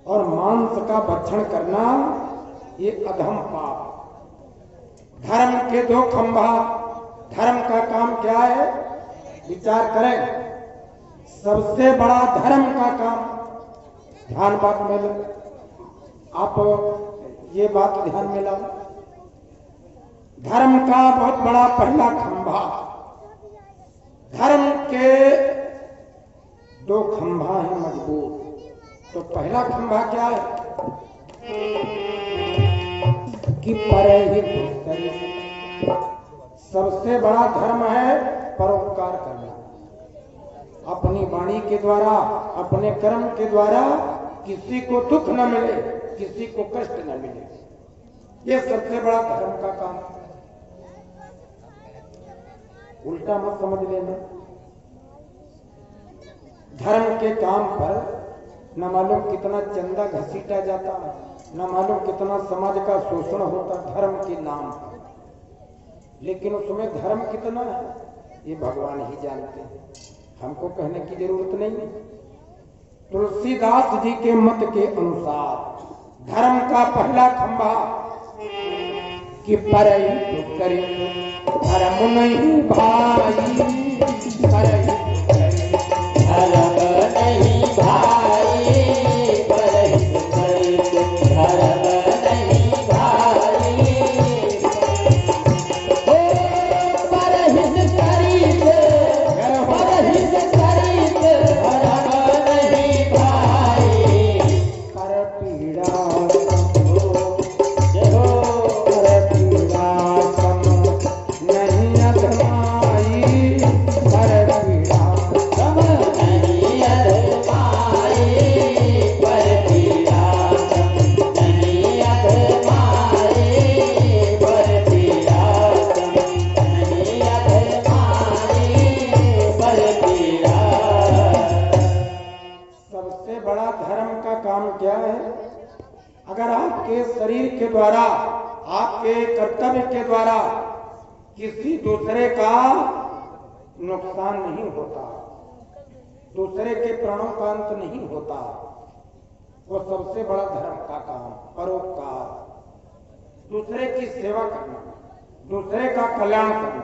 और मांस का भक्षण करना ये अधम पाप। धर्म के दो खंभा, धर्म का काम क्या है? विचार करें। सबसे बड़ा धर्म का काम, ध्यान बात में लो, आप ये बात ध्यान में लाओ। धर्म का बहुत बड़ा पहला खंभा, धर्म के दो खंभा है मजबूत। तो पहला खंभा क्या है कि परहित करें। सबसे बड़ा धर्म है परोपकार करना। अपनी वाणी के द्वारा, अपने कर्म के द्वारा किसी को दुख न मिले, किसी को कष्ट न मिले, ये सबसे बड़ा धर्म का काम। उल्टा मत समझ लेना। धर्म के काम पर न मालूम कितना चंदा घसीटा जाता है, न मालूम कितना समाज का शोषण होता धर्म के नाम पर, लेकिन उसमें धर्म कितना है ये भगवान ही जानते हैं, हमको कहने की जरूरत नहीं। तुलसीदास जी के मत के अनुसार धर्म का पहला खंभा कि परहित करे, धर्म नहीं भाई, परहित करे, धर्म नहीं भाई, परहित करे, धर्म नहीं भाई, परहित करीत, परहित करीत, धर्म नहीं भाई, कर पीड़ा शरीर के द्वारा, आपके कर्तव्य के द्वारा किसी दूसरे का नुकसान नहीं होता, दूसरे के प्राणों का अंत नहीं होता, वो सबसे बड़ा धर्म का काम। परोपकार, दूसरे की सेवा करना, दूसरे का कल्याण करना,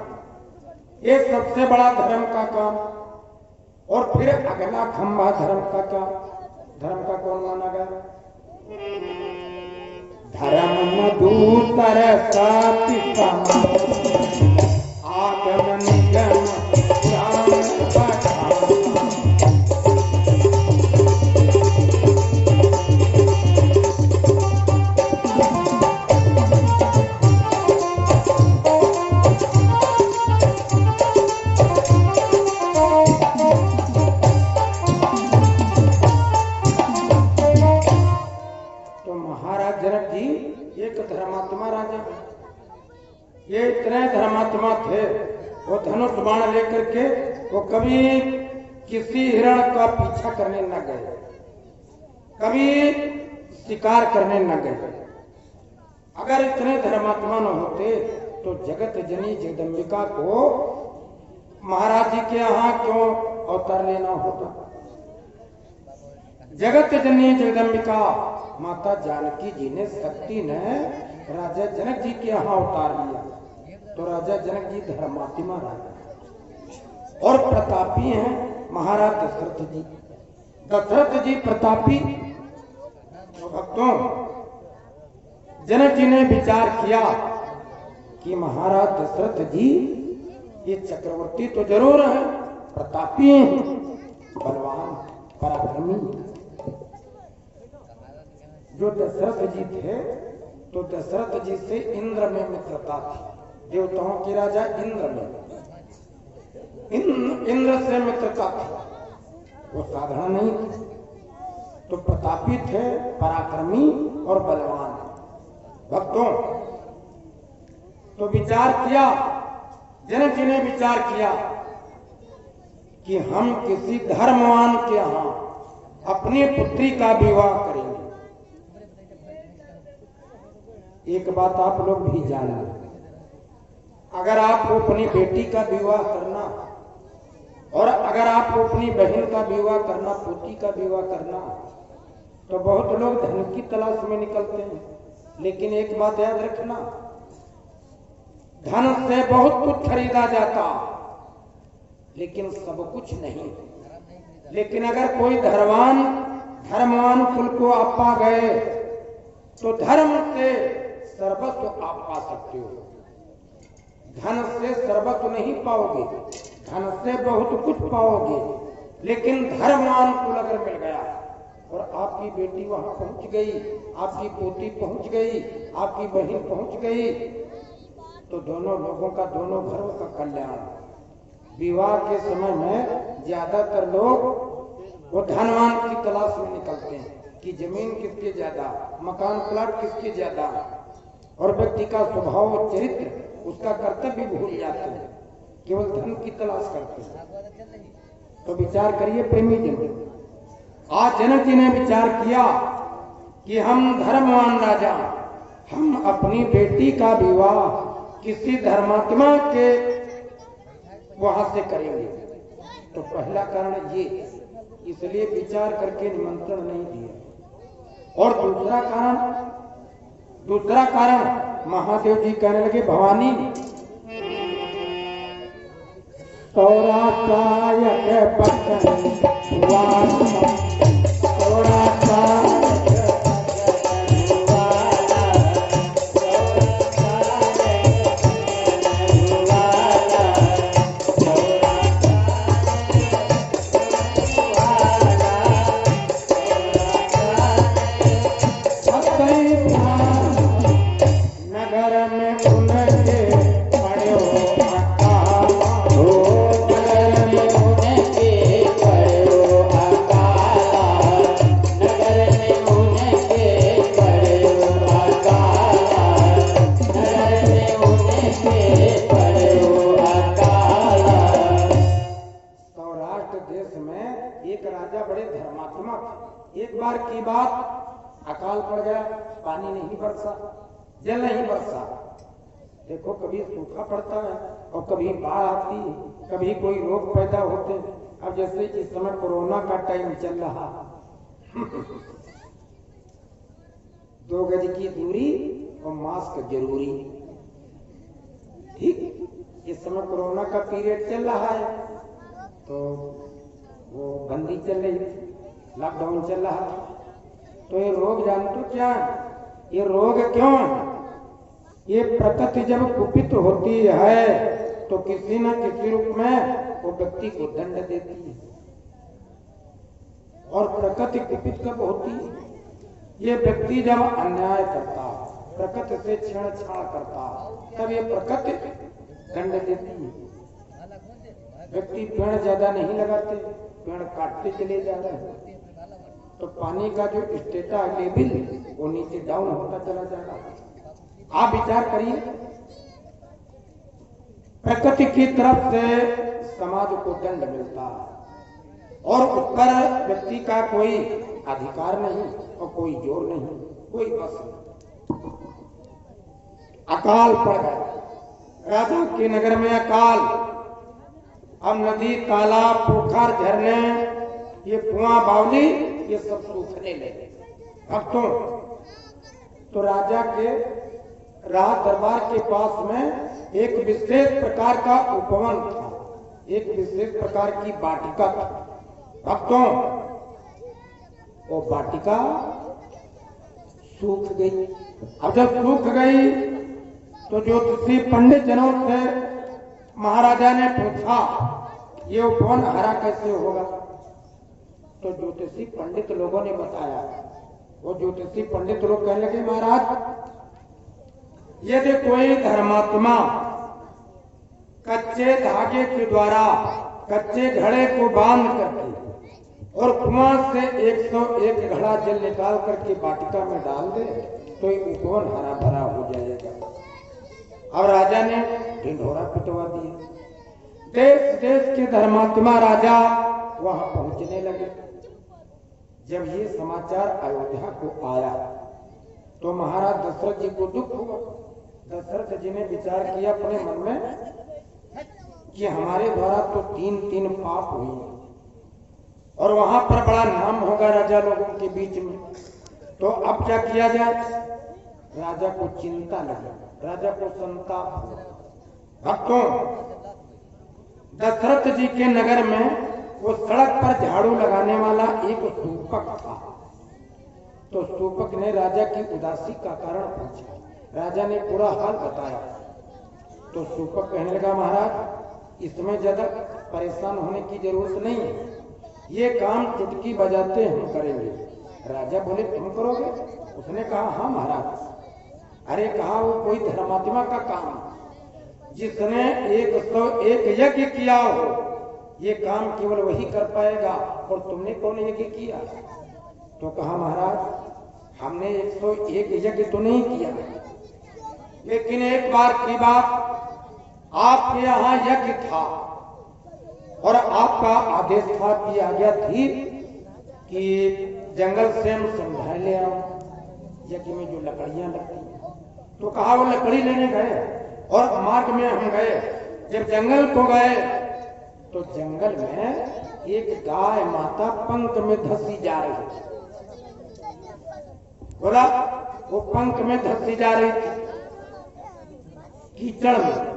ये सबसे बड़ा धर्म का काम। और फिर अगला खंभा धर्म का क्या? धर्म का कौन माना गया? धर्म दूतर साथी आगम निगम राम ये इतने धर्मात्मा थे, वो धनुष बाण लेकर के वो कभी किसी हिरण का पीछा करने न गए, कभी शिकार करने न गए। अगर इतने धर्मात्मा न होते तो जगत जननी जगदम्बिका को महाराज जी के यहाँ क्यों अवतार लेना होता? जगत जननी जगदम्बिका माता जानकी जी ने, शक्ति ने राजा जनक जी के यहाँ अवतार लिया, तो राजा जनक जी धर्मात्मा राजा और प्रतापी हैं महाराज दशरथ जी। दशरथ जी प्रतापी। तो भक्तों, जनक जी ने विचार किया कि महाराज दशरथ जी ये चक्रवर्ती तो जरूर है, प्रतापी हैं, बलवान, पराक्रमी। जो दशरथ जी थे तो दशरथ जी से इंद्र में मित्रता थी, देवताओं के राजा इंद्र में, इंद्र से मित्रता थी, वो साधारण नहीं थे। तो प्रतापी थे, पराक्रमी और बलवान। भक्तों, तो विचार किया, जनक जी ने विचार किया कि हम किसी धर्मवान के यहाँ अपनी पुत्री का विवाह करेंगे। एक बात आप लोग भी जान लें, अगर आपको अपनी बेटी का विवाह करना और अगर आपको अपनी बहन का विवाह करना, पोती का विवाह करना, तो बहुत लोग धन की तलाश में निकलते हैं, लेकिन एक बात याद रखना, धन से बहुत कुछ खरीदा जाता, लेकिन सब कुछ नहीं। लेकिन अगर कोई धर्मवान कुल को आप पा गए तो धर्म से सर्वस्व आप पा सकते हो। धन से सर्वस्व नहीं पाओगे, धन से बहुत कुछ पाओगे, लेकिन धर्मवान कुल अगर मिल गया और आपकी बेटी वहां पहुंच गई, आपकी पोती पहुंच गई, आपकी बहन पहुंच गई, तो दोनों लोगों का, दोनों घरों का कल्याण। विवाह के समय में ज्यादातर लोग वो धनवान की तलाश में निकलते हैं कि जमीन किसके ज्यादा, मकान प्लाट किसके ज्यादा, और व्यक्ति का स्वभाव और चरित्र, उसका कर्तव्य भूल जाते हैं, केवल धन की तलाश करते हैं। तो विचार करिए प्रेमी जन, आज जनक जी ने विचार किया कि हम धर्मवान राजा, हम अपनी बेटी का विवाह किसी धर्मात्मा के वहां से करेंगे। तो पहला कारण ये, इसलिए विचार करके निमंत्रण नहीं दिया। और दूसरा कारण महादेव जी कहने लगे, भवानी सौरासायक पत्नी जल नहीं बरसा। देखो कभी सूखा पड़ता है और कभी बाढ़ आती है, कभी कोई रोग पैदा होते हैं। अब जैसे इस समय कोरोना का टाइम चल रहा, 2 गज की दूरी और मास्क जरूरी, ठीक। इस समय कोरोना का पीरियड चल रहा है, तो वो बंदी चल रही थी, लॉकडाउन चल रहा है। तो ये रोग जानते क्या है? ये रोग क्यों है? ये प्रकृति जब कुपित होती है तो किसी न किसी रूप में वो व्यक्ति को दंड देती है। और प्रकृति कुपित कब होती है? ये व्यक्ति जब अन्याय करता, प्रकृति से छेड़छाड़ करता, तब ये प्रकृति दंड देती है। व्यक्ति पेड़ ज्यादा नहीं लगाते, पेड़ काटते चले जा रहे हैं, तो पानी का जो स्टेटा लेवल वो नीचे डाउन होता चला जा रहा है। आप विचार करिए, प्रकृति की तरफ से समाज को दंड मिलता है और उस पर व्यक्ति का कोई अधिकार नहीं और कोई जोर नहीं, कोई बस नहीं। अकाल पड़ गया, राजा के नगर में अकाल। अब नदी, तालाब, पोखर, झरने, ये कुआं, बावली, ये सब सूखने लगे। अब तो राजा के राज दरबार के पास में एक विशेष प्रकार का उपवन था, एक विशेष प्रकार की वाटिका था। भक्तों, वो वाटिका सूख गई। अब जब सूख गई तो ज्योतिषी पंडित जनों से महाराजा ने पूछा, ये उपवन हरा कैसे होगा? तो ज्योतिषी पंडित लोगों ने बताया। वो ज्योतिषी पंडित लोग कहने लगे, महाराज यदि कोई धर्मात्मा कच्चे धागे के द्वारा कच्चे घड़े को बांध करके और कुआं से 101 घड़ा जल निकाल करके वाटिका में डाल दे तो ये उपवन हरा भरा हो जाएगा। अब राजा ने ढिंढोरा पिटवा दिया। देश देश के धर्मात्मा राजा वहां पहुंचने लगे। जब ये समाचार अयोध्या को आया तो महाराज दशरथ जी को दुख हुआ। दशरथ जी ने विचार किया अपने मन में कि हमारे द्वारा तो 3 पाप हुए और वहां पर बड़ा नाम होगा राजा लोगों के बीच में। तो अब क्या किया जाए? राजा को चिंता लगी, राजा को संताप हुआ। भक्तों, दशरथ जी के नगर में वो सड़क पर झाड़ू लगाने वाला एक सूपक था। तो सूपक ने राजा की उदासी का कारण पूछा। राजा ने पूरा हाल बताया। तो सूपक कहने लगा, महाराज इसमें ज्यादा परेशान होने की जरूरत नहीं है, ये काम चुटकी बजाते हम करेंगे। राजा बोले, तुम करोगे? उसने कहा, हाँ महाराज। अरे कहा, वो कोई धर्मात्मा का काम, जिसने 101 यज्ञ किया हो, ये काम केवल वही कर पाएगा, और तुमने कौन यज्ञ किया? तो कहा, महाराज हमने 101 यज्ञ तो नहीं किया, लेकिन एक बार की बात, आपके यहाँ यज्ञ था और आपका आदेश था, की आज्ञा थी कि जंगल से हम समझा ले आओ यज्ञ में जो लकड़ियां लगती हैं। तो कहा, वो लकड़ी लेने गए और मार्ग में हम गए। जब जंगल को गए तो जंगल में एक गाय माता पंख में धसी जा रही थी। बोला, वो पंख में धसी जा रही थी कीचड़ में।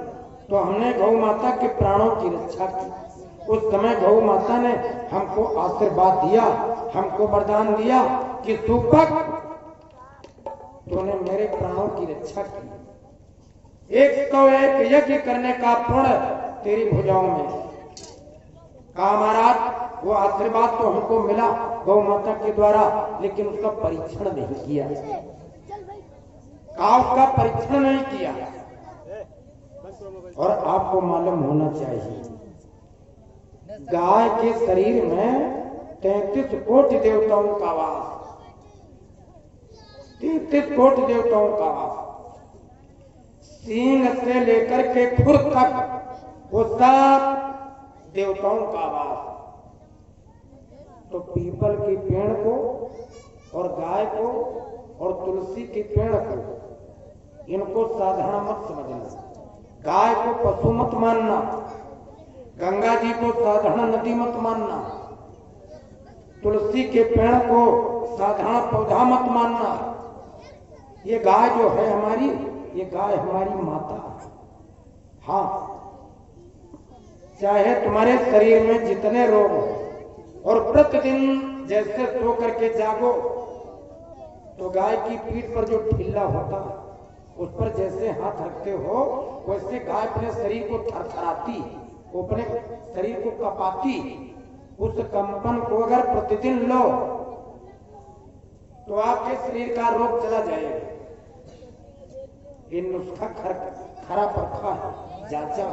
तो हमने गौ माता के प्राणों की रक्षा की। उस समय गौ माता ने हमको आशीर्वाद दिया, हमको वरदान दिया कि सूपक, तूने मेरे प्राणों की रक्षा की। 101 यज्ञ करने का पुण्य तेरी भुजाओं में। कहा, महाराज वो आशीर्वाद तो हमको मिला गौ माता के द्वारा, लेकिन उसका परीक्षण नहीं किया। कहा, उसका परीक्षण नहीं किया। और आपको मालूम होना चाहिए, गाय के शरीर में 33 कोटि देवताओं का वास, 33 कोटि देवताओं का वास। सींग से लेकर के खुर तक वो सब देवताओं का वास। तो पीपल के पेड़ को और गाय को और तुलसी के पेड़ को, इनको साधारण मत समझना। गाय को पशु मत मानना, गंगा जी को साधारण नदी मत मानना, तुलसी के पेड़ को साधारण पौधा मत मानना। ये गाय जो है हमारी, ये गाय हमारी माता। हाँ, चाहे तुम्हारे शरीर में जितने रोग हो और प्रतिदिन जैसे सो करके जागो, तो गाय की पीठ पर जो ठिल्ला होता है, उस पर जैसे हाथ रखते हो, वैसे गाय अपने शरीर को थरथराती, वो अपने शरीर को कपाती। उस कंपन को अगर प्रतिदिन लो तो आपके शरीर का रोग चला जाएगा। ये नुस्खा खरा परखा है, जांचा,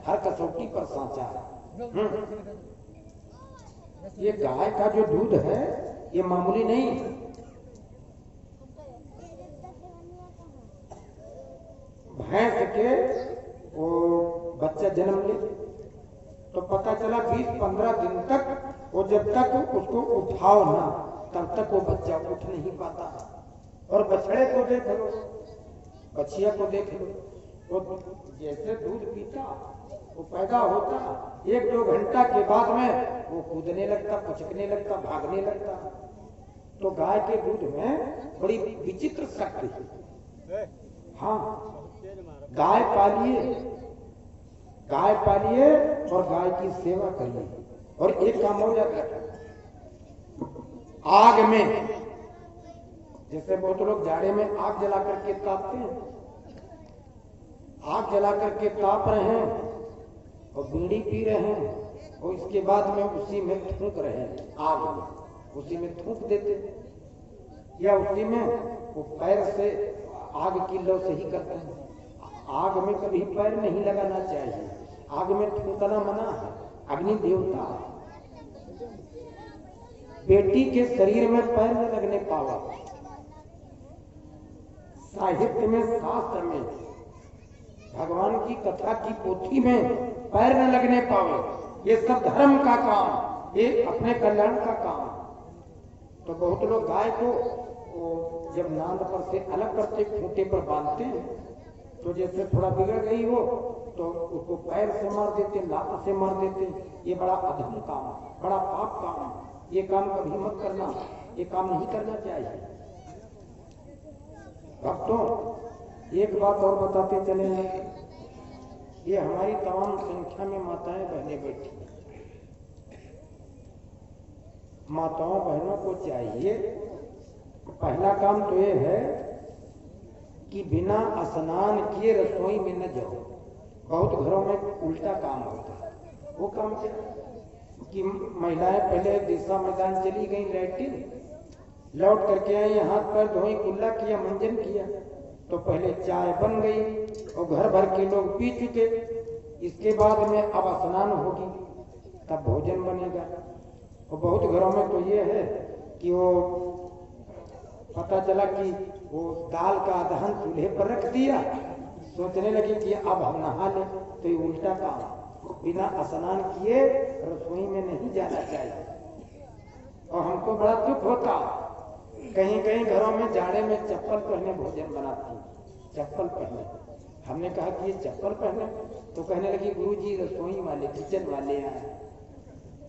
हर कसौटी पर सांचा। ये गाय का जो दूध है, ये मामूली नहीं। भैंस के वो बच्चा जन्म ले तो पता चला 20-15 दिन तक वो, जब तक उसको उठाओ ना, तब तक वो बच्चा उठ नहीं पाता। और बछड़े को देख लो, बछिया को देख लो, वो जैसे दूध पीता, वो पैदा होता, 1-2 घंटा के बाद में वो कूदने लगता, पुचकने लगता, भागने लगता। तो गाय के दूध में बड़ी विचित्र शक्ति है। हाँ, गाय पालिए, गाय पालिए और गाय की सेवा करिए। और एक काम हो जाता है, आग में, जैसे बहुत लोग जाड़े में आग जला करके तापते हैं, आग जला करके ताप रहे हैं और बीड़ी पी रहे हैं, और इसके बाद में उसी में थूक रहे हैं, आग में उसी में थूक देते, या उसी में वो पैर से आग की लौ से ही करते हैं। आग में कभी पैर नहीं लगाना चाहिए, आग में थूकना मना है, अग्नि देवता है। बेटी के शरीर में पैर न लगने पावा। साहित्य में, शास्त्र में, भगवान की कथा की पोथी में पैर न लगने पावे। ये सब धर्म का काम, ये अपने कल्याण का काम। तो बहुत लोग गाय को जब नांद पर से अलग करते, खूंटे पर बांधते हैं, तो जैसे थोड़ा बिगड़ गई हो तो उसको पैर से मार देते, लात से मार देते। ये बड़ा अधम काम, बड़ा पाप काम। ये काम कभी मत करना, ये काम नहीं करना चाहिए। भक्तों, एक बात और बताते चले, ये हमारी तमाम संख्या में माताएं बहनें बैठी, माताओं बहनों को चाहिए, पहला काम तो ये है कि बिना स्नान किए रसोई में न जाओ। बहुत घरों में उल्टा काम होता है। वो काम क्या कि महिलाएं पहले दिशा मैदान चली गई लैट्रिन, लौट करके आई, हाथ पैर धोई, कुल्ला किया, मंजन किया, तो पहले चाय बन गई और घर भर के लोग पी चुके। इसके बाद में अब स्नान होगी, तब भोजन बनेगा। और बहुत घरों में तो ये है कि वो पता चला कि वो दाल का दहन चूल्हे पर रख दिया, सोचने लगी कि अब हम नहा ले, तो ये उल्टा काम। बिना स्नान किए रसोई में नहीं जाना चाहिए। और हमको बड़ा दुख होता, कहीं कहीं घरों में जाड़े में चप्पल पहने भोजन बनाती, चप्पल पहने। हमने कहा कि ये चप्पल पहने, तो कहने लगी गुरुजी रसोई वाले, किचन वाले आए,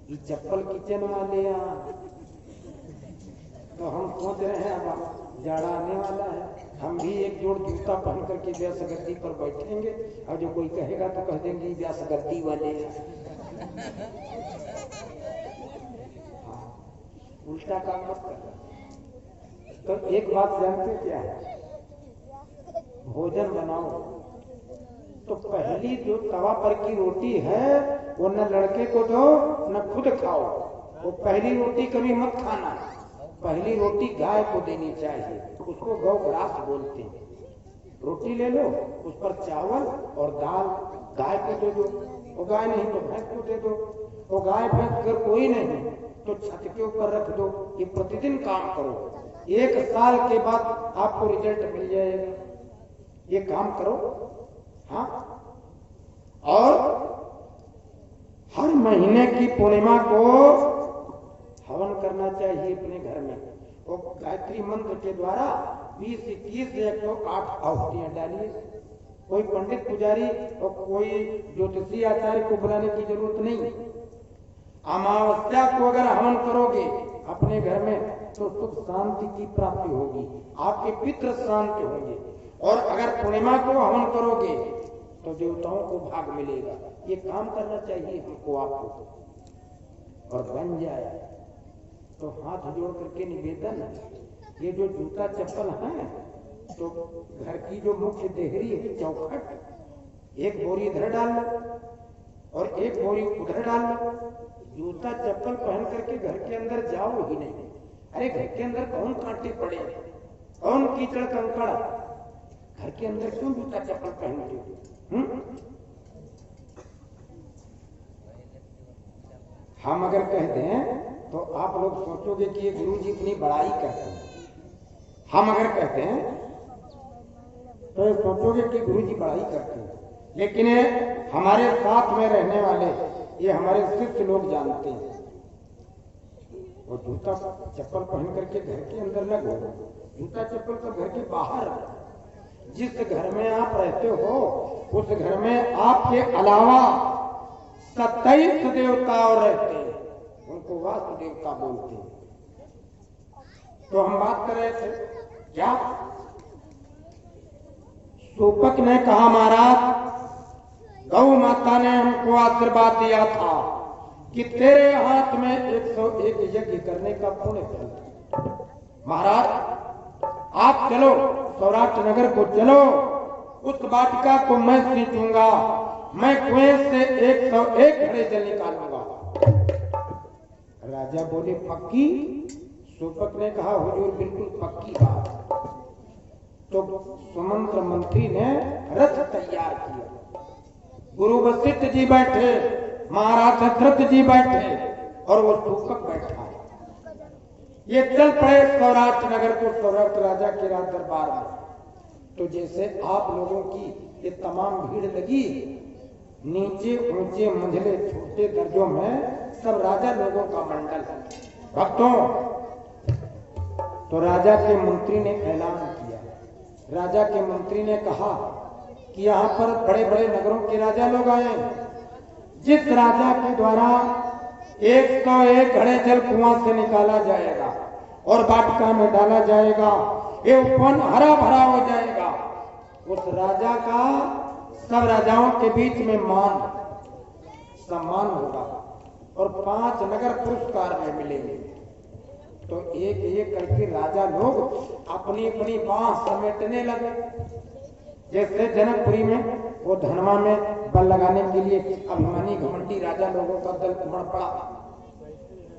ये चप्पल किचन वाले आए। तो हम सोच रहे हैं अब जाड़ा आने वाला है, हम भी एक जोड़ जूता पहन करके व्यास गद्दी पर बैठेंगे, और जो कोई कहेगा तो कह देंगे व्यास गद्दी वाले। उल्टा काम मत करना। तो एक बात जानते क्या है, भोजन बनाओ तो पहली जो तवा पर की रोटी है वो न लड़के को दो न खुद खाओ। वो पहली रोटी कभी मत खाना, पहली रोटी गाय को देनी चाहिए, उसको गौ ग्रास बोलते हैं। रोटी ले लो, उस पर चावल और दाल गाय को दे दो, वो गाय नहीं तो भैंस को दे दो। वो गाय भैंस अगर कोई नहीं तो छत के ऊपर रख दो। ये प्रतिदिन काम करो, 1 साल के बाद आपको रिजल्ट मिल जाएगा। ये काम करो। हाँ, और हर महीने की पूर्णिमा को हवन करना चाहिए अपने घर में। वो गायत्री मंत्र के द्वारा 20, 21 से 108 आहुतियां डालिए। कोई पंडित पुजारी और कोई ज्योतिषी आचार्य को बुलाने की जरूरत नहीं। अमावस्या को अगर हवन करोगे अपने घर में तो सुख शांति की प्राप्ति होगी, आपके पितृ शांत होंगे। और अगर पूर्णिमा को हवन करोगे तो देवताओं को भाग मिलेगा। ये काम करना चाहिए हमको, आपको। और बन जाए तो हाथ जोड़ करके निवेदन, ये जो जूता चप्पल है तो घर की जो मुख्य देहरी है चौखट, 1 बोरी इधर डाल लो और 1 बोरी उधर डाल लो। जूता चप्पल पहन करके घर के अंदर जाओ ही नहीं। अरे घर के अंदर कौन कांटे पड़े, कौन कीचड़ कंकड़, घर के अंदर क्यों जूता चप्पल पहनते हो? हम अगर कहते हैं तो आप लोग सोचोगे कि ये गुरु जी इतनी बड़ाई करते हैं। हम अगर कहते हैं तो ये सोचोगे कि गुरु जी बड़ाई करते हैं, लेकिन हमारे साथ में रहने वाले ये हमारे शिष्य लोग जानते हैं। वो जूता चप्पल पहन करके घर के अंदर न घूमो, जूता चप्पल तो घर के बाहर। जिस घर में आप रहते हो उस घर में आपके अलावा 27 देवता और रहते हैं, उनको वास्तु देवता बोलते हैं। तो हम बात कर रहे थे क्या, सूपक ने कहा महाराज गौ माता ने हमको आशीर्वाद दिया था कि तेरे हाथ में 101 यज्ञ करने का पुण्य फल। महाराज आप चलो सौराष्ट्र नगर को चलो, उस वाटिका को मैं सींचूंगा, मैं कुएं से 101 घड़े जल निकालूंगा। राजा बोले पक्की? सूपक ने कहा हुजूर बिल्कुल पक्की बात। तो सुमंत्र मंत्री ने रथ तैयार किया, गुरु वशिष्ठ जी बैठे, महाराज दशरथ जी बैठे और वो सूपक बैठा। ये चल पड़े सौराष्ट्र नगर को, सौराष्ट्र राजा के राज दरबार में। तो जैसे आप लोगों की ये तमाम भीड़ लगी, नीचे ऊंचे मंझले छोटे दर्जों में सब राजा लोगों का मंडल भक्तों। तो राजा के मंत्री ने ऐलान किया, राजा के मंत्री ने कहा कि यहाँ पर बड़े बड़े नगरों के राजा लोग आए, जिस राजा के द्वारा 101 घड़े जल कुआं से निकाला जाएगा और वाटिका में डाला जाएगा। ये वन हरा भरा हो जाएगा। उस राजा का सब राजाओं के बीच में मान सम्मान होगा और 5 नगर पुरस्कार में मिलेंगे। तो एक एक करके राजा लोग अपनी अपनी बांह समेटने लगे। जैसे जनकपुरी में वो धनवा में बल लगाने के लिए अभिमानी घमंडी राजा लोगों का दल उमड़ पड़ा।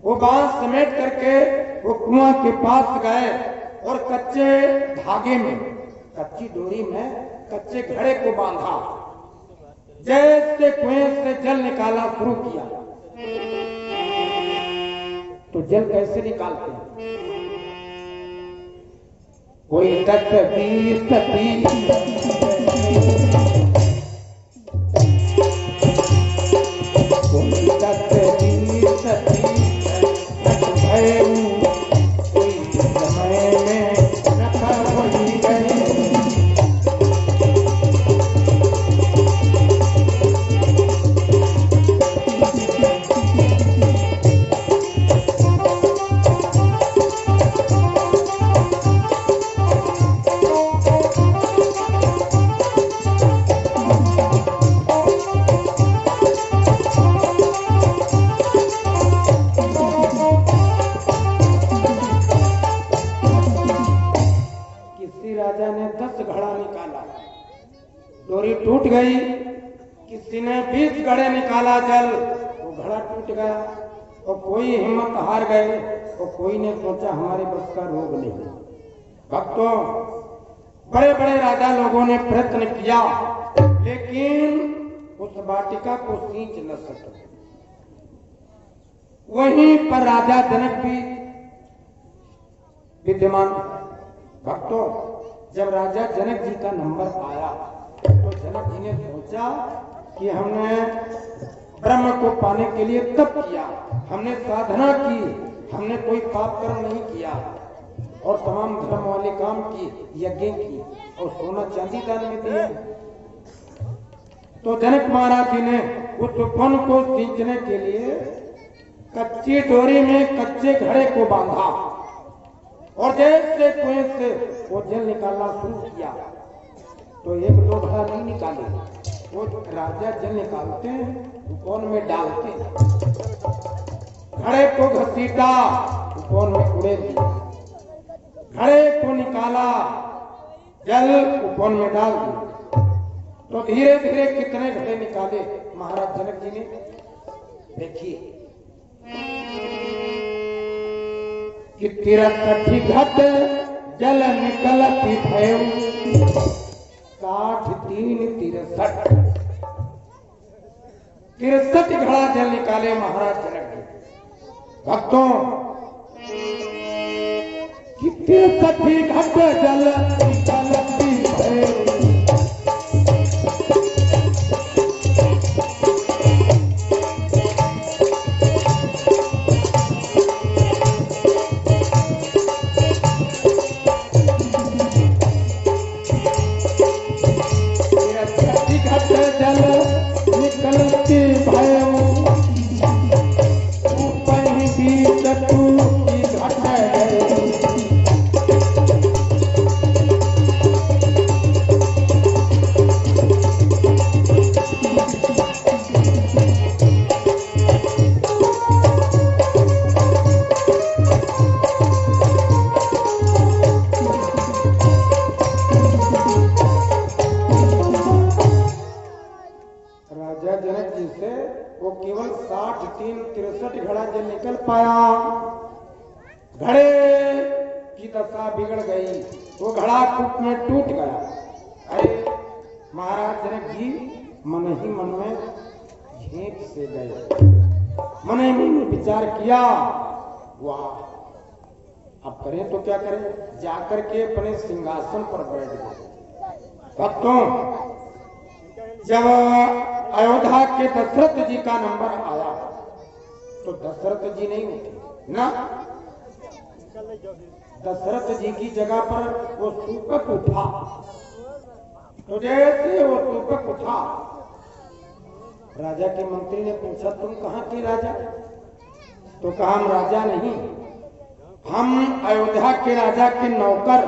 वो बांस समेट करके वो कुआं के पास गए और कच्चे धागे में, कच्ची डोरी में कच्चे घड़े को बांधा। जैसे कुएं से जल निकाला शुरू किया। तो जल कैसे निकालते हैं? कोई 10-20 डोरी टूट गई। किसी ने 20 घड़े निकाला जल, वो घड़ा टूट गया। और कोई हिम्मत हार गए और कोई ने सोचा हमारे बस का रोग नहीं। भक्तों, बड़े बड़े राजा लोगों ने प्रयत्न किया लेकिन उस वाटिका को सींच न सके। वहीं पर राजा जनक भी विद्यमान। भक्तों, जब राजा जनक जी का नंबर आया तो जनक जी ने सोचा कि हमने ब्रह्म को पाने के लिए तप किया, हमने साधना की, हमने कोई पाप कर्म नहीं किया और तमाम धर्म वाले काम की, यज्ञ की और सोना चांदी दान में दिए। तो जनक महाराज जी ने उस वन को सींचने के लिए कच्ची डोरी में कच्चे घड़े को बांधा और जैसे कुएं से वो जल निकालना शुरू किया। तो 1-2 घड़ा नहीं निकाले, वो राजा जल निकालते हैं कौन में डालते हैं। घड़े को घसीटा, कौन में उड़े दिया। घड़े को निकाला, जल कौन में डाल दिया। तो धीरे धीरे कितने घड़े निकाले महाराज जनक जी ने, देखिए कि 63 घट जल निकलती भयउ 63 घड़ा जल निकाले महाराज जनक जी। भक्तों, कि 63 घट जल निकलती भयउ बिगड़ गई। वो घड़ा कूप में टूट गया। अरे महाराज जनक जी मन ही मन में झेप से गए। मन ही मन में विचार किया, वाह अब करें तो क्या करें। जाकर के अपने सिंहासन पर बैठ गए। भक्तों, जब अयोध्या के दशरथ जी का नंबर आया तो दशरथ जी नहीं उठे ना, दशरथ जी की जगह पर वो सूपक उठा। तो जैसे वो सूपक उठा, राजा के मंत्री ने पूछा तुम कहां के राजा? तो कहा हम राजा नहीं, हम अयोध्या के राजा के नौकर।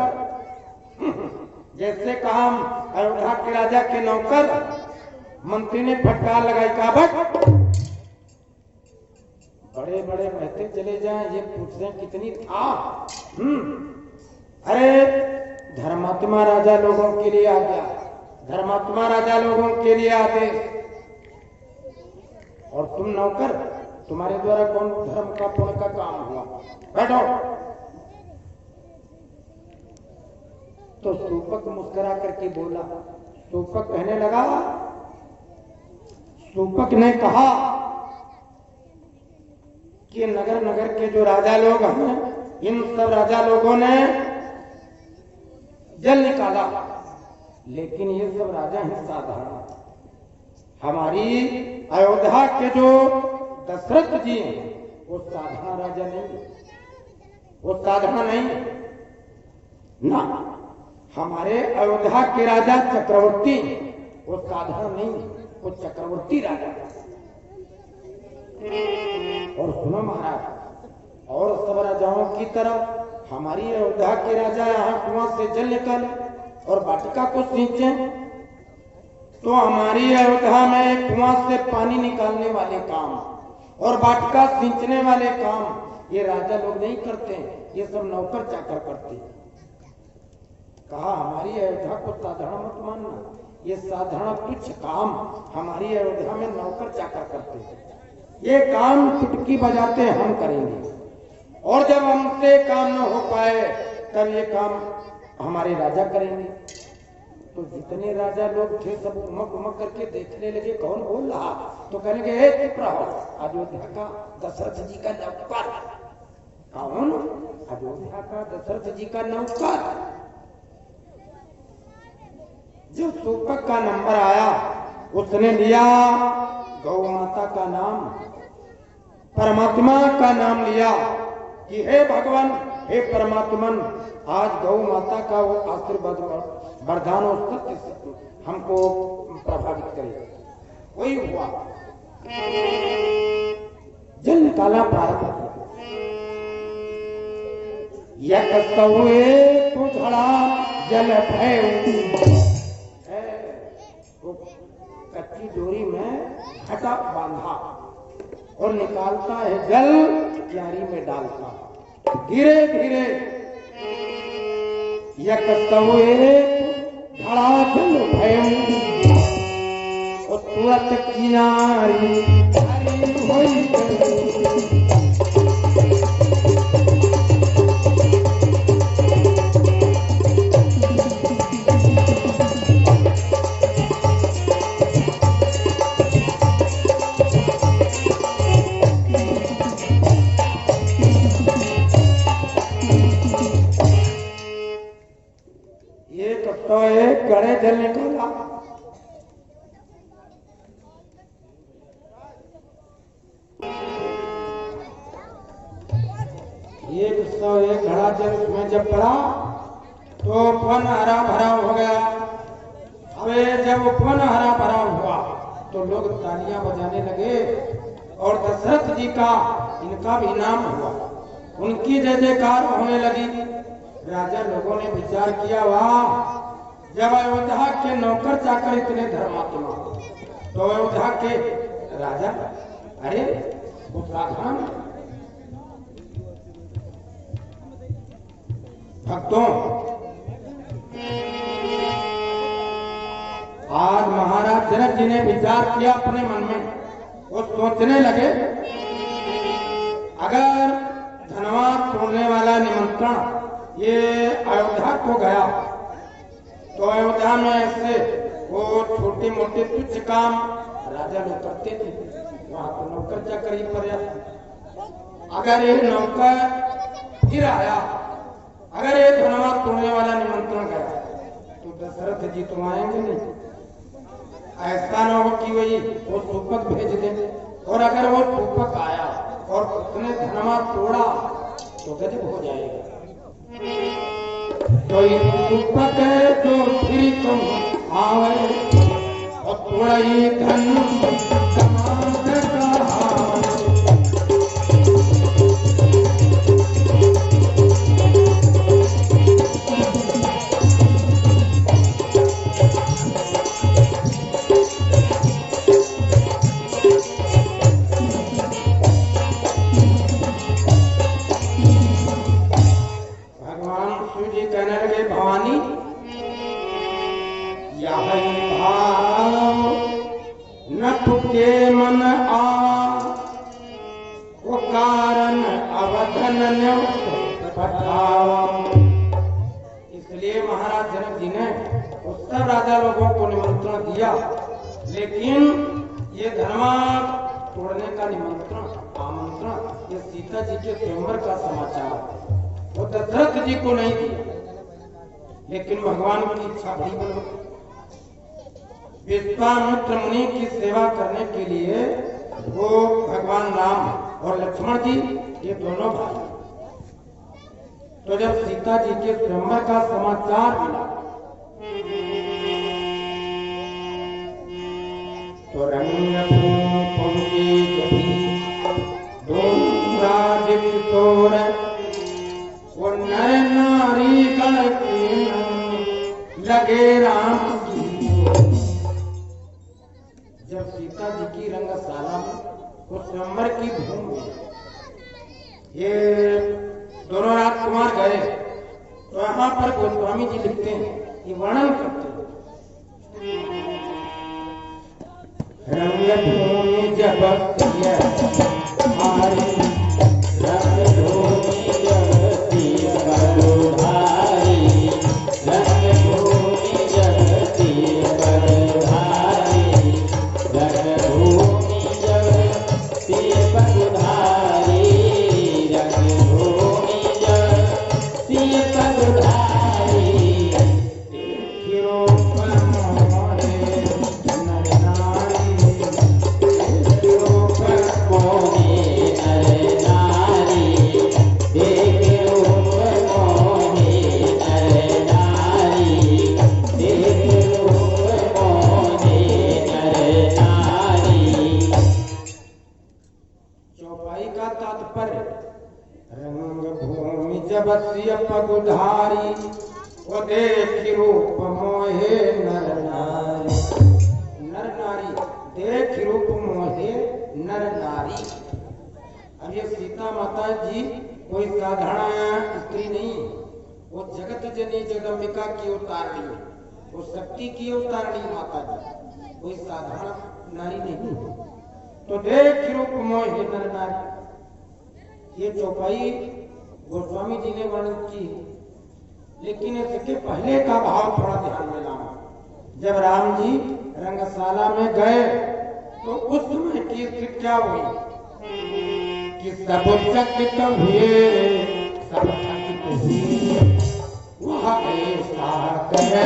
जैसे कहा हम अयोध्या के राजा के नौकर, मंत्री ने फटकार लगाई, कहा बट बड़े बड़े कहते चले जाएं, ये पूछते कितनी था। अरे धर्मात्मा राजा लोगों के लिए आ गया, धर्मात्मा राजा लोगों के लिए आदेश, और तुम नौकर, तुम्हारे द्वारा कौन धर्म का पुण्य का काम हुआ, बैठो। तो सूपक मुस्कुरा करके बोला, सूपक कहने लगा, सूपक ने कहा कि नगर नगर के जो राजा लोग हैं, इन सब राजा लोगों ने जल निकाला, लेकिन ये सब राजा हैं साधारण। हमारी अयोध्या के जो दशरथ जी हैं वो साधारण राजा नहीं, वो साधारण नहीं ना। हमारे अयोध्या के राजा चक्रवर्ती वो साधारण नहीं, वो चक्रवर्ती राजा। और सुनो महाराज, और सब राजाओं की तरह हमारी अयोध्या के राजा यहाँ कुआं से जल निकाले और वाटिका को सींचे, तो हमारी अयोध्या में कुआं से पानी निकालने वाले काम और वाटिका सींचने वाले काम ये राजा लोग नहीं करते, ये सब नौकर चाकर करते। कहा हमारी अयोध्या को साधारण मत मानना, ये साधारण तुच्छ काम हमारी अयोध्या में नौकर चाकर करते हैं। ये काम चुटकी बजाते हम करेंगे, और जब हमसे काम न हो पाए तब ये काम हमारे राजा करेंगे। तो जितने राजा लोग थे सब उमक उमक करके देखने लगे कौन बोल रहा, तो कहने लगे चुप रहो, अयोध्या का दशरथ जी का नौकर। कौन? अयोध्या का दशरथ जी का नौकर। जब सूपक का नंबर आया, उसने लिया गौ माता का नाम, परमात्मा का नाम लिया कि हे भगवान, हे परमात्मन, आज गौ माता का वो आशीर्वाद वरदान और सत्य हमको प्रभावित करे। वही हुआ, जल निकाला प्रारंभ किया। यक सौए तो घड़ा जल भय, कच्ची डोरी में घटा बांधा और निकालता है जल, क्यारी में डालता, धीरे धीरे यक सौए घड़ा जल भय, और तुरंत किनारी गड़े जल निकाला। एक घड़ा जल उसमें जब पड़ा तो उपवन हरा भरा हो गया। अबे जब उपवन हरा भरा हुआ तो लोग तालियां बजाने लगे और दशरथ जी का इनका भी नाम हुआ, उनकी जय जयकार होने लगी। राजा लोगों ने विचार किया, वाह, जब अयोध्या के नौकर चाकर इतने धर्मात्मा, तो अयोध्या के राजा, अरे वो साधारण भक्तों, आज महाराज जनक जी ने विचार किया अपने मन में, वो सोचने लगे अगर धनवान तोड़ने वाला निमंत्रण ये अयोध्या को गया तो अयोध्या में ऐसे वो छोटे मोटे तुच्छ काम राजा लोग करते थे, वहां तो नौकर चाकर ही पर्याप्त। अगर ये नौकर फिर आया, अगर ये धनवान तोड़ने वाला निमंत्रण गया तो दशरथ जी तो आएंगे नहीं। ऐसा न हो कि वही वो सूपक भेज दे, और अगर वो सूपक आया और उसने धनवान तोड़ा तो गजब हो जाएगा। तो सूपक तो फिर तुम आवे और थोड़ा ही धन समाज का के मन आ वो कारण अवधन पठावा। इसलिए महाराज जनक जी ने उस सब राजा लोगों को निमंत्रण दिया, लेकिन ये धर्मा तोड़ने का आमंत्रण ये सीता जी के स्वयंवर का समाचार वो दशरथ जी को नहीं दिया, लेकिन भगवान की इच्छा बड़ी बल होती। विश्वामित्र मुनि की सेवा करने के लिए वो भगवान राम और लक्ष्मण जी ये दोनों भाई, तो जब सीता जी के स्वयंवर का समाचार मिला तो रंग पहुंचे तोड़ वो नर नारी गण लगे राम की। जब सीता जी की रंगशाला में वो स्वयंवर की भूमि ये दोनों राजकुमार गए, तो यहाँ पर गोस्वामी जी लिखते हैं, ये वर्णन करते हैं। रंग भूमि जब हमारी रंग भूमि जगती बलधारी, रंग भूमि जगती बलधारी, रंग भूमि जगती बलधारी, रंग भूमि जगती बलधारी। पगुधारी वो देखी रूप मोहे नर नारी, नर नारी देख रूप मोहे नर नारी। अब ये सीता माता जी कोई साधारण स्त्री नहीं, वो जगत जननी जगदम्बिका की अवतारणी है, वो शक्ति की अवतारणी माता जी, कोई साधारण नारी नहीं। तो देख रूप मोहे नर नारी, ये चौपाई गोस्वामी जी ने वर्णन की, लेकिन इसके पहले का भाव थोड़ा ध्यान में लाना। जब राम जी रंगशाला में गए तो उस समय की स्थिति क्या हुई कि सब चकित हुए, सब चकित हुए, वह ऐसा करे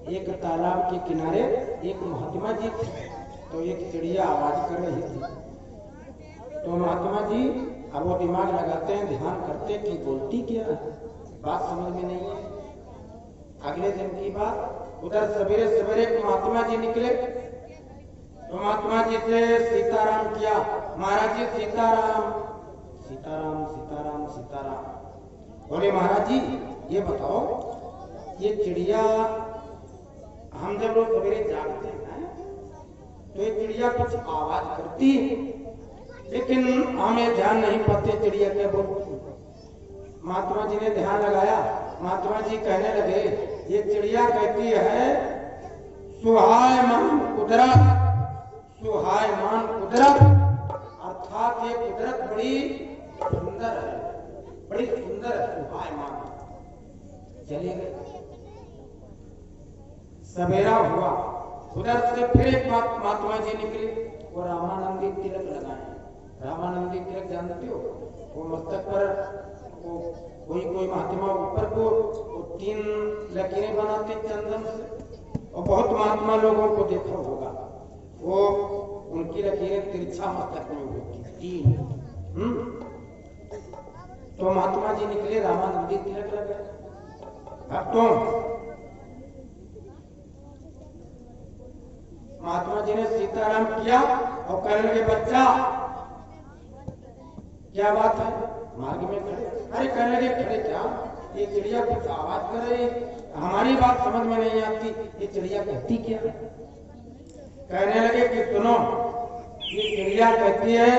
एक तालाब के किनारे एक महात्मा जी थे, तो एक चिड़िया आवाज कर रही थी। तो महात्मा जी अब वो दिमाग लगाते हैं, ध्यान करते कि बोलती क्या है, बात समझ में नहीं है। अगले दिन की बात, उधर सवेरे सवेरे महात्मा जी निकले, तो महात्मा जी से सीताराम किया, महाराज जी सीताराम सीताराम सीताराम सीताराम। बोले महाराज जी ये बताओ, ये चिड़िया हम जब लोग सवेरे जागते हैं तो ये चिड़िया कुछ आवाज करती है, लेकिन हमें ध्यान नहीं पाते चिड़िया क्या बोलती। महात्मा जी ने ध्यान लगाया, महात्मा जी कहने लगे ये चिड़िया कहती है सुहायमान कुदरत, सुहायमान कुदरत, अर्थात ये कुदरत बड़ी सुंदर है, बड़ी सुंदर शोभायमान। चले गए। सवेरा हुआ, उधर से फिर एक बात महात्मा जी निकले, वो रामानंदी तिलक लगाए। रामानंदी तिलक जानते हो, वो मस्तक पर वो कोई महात्मा ऊपर को वो 3 लकीरें बनाते चंदन से, और बहुत महात्मा लोगों को देखा होगा, वो उनकी लकीरें तिरछा मस्तक में होती 3। तो महात्मा जी निकले, रामानंदी तिलक लगाए। भक्तों, महात्मा जी ने सीताराम किया और कहने लगे, बच्चा क्या बात है, मार्ग में खड़े। अरे कहने लगे, खड़े क्या, ये चिड़िया कुछ आवाज कर रही, हमारी बात समझ में नहीं आती, ये चिड़िया कहती क्या। कहने लगे कि सुनो, ये चिड़िया कहती है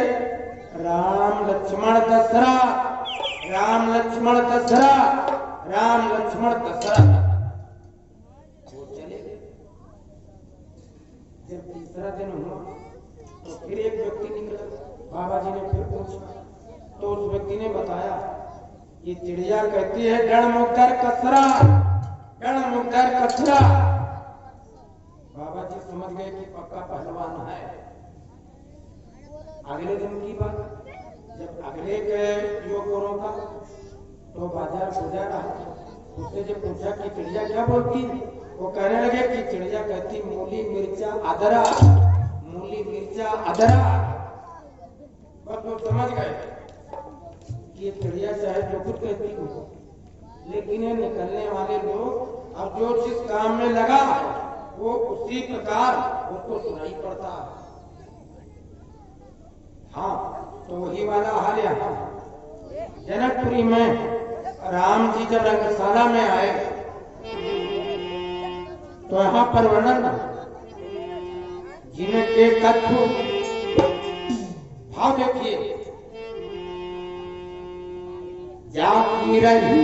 राम लक्ष्मण दशरथ, राम लक्ष्मण दशरथ, राम लक्ष्मण दशरथ। वो चले गए। जब तीसरा दिन हुआ तो फिर एक व्यक्ति निकला। बाबा जी ने फिर पूछा तो उस व्यक्ति ने बताया, ये चिड़िया कहती है गणमुखर कसरा, गणमुखर कसरा। बाबा जी समझ गए कि पक्का पहलवान है। अगले दिन की बात, जब अगले के युवकों का तो बाजार सजा रहा, उससे जब पूछा कि चिड़िया क्या बोलती, वो कहने लगे कि चिड़िया कहती मूली मिर्चा अदरा, मूली मिर्चा अदरा। बस वो समझ गए कि चिड़िया चाहे जो कुछ कहती हो, लेकिन ये निकलने वाले लोग अब जो जिस काम में लगा वो उसी प्रकार उसको सुनाई पड़ता है। हाँ, तो वही वाला हाल यहाँ जनकपुरी में राम जी जब रंगशाला में आए तो यहाँ पर वर्णन जिनके कथु भाव देखिए, जाती रही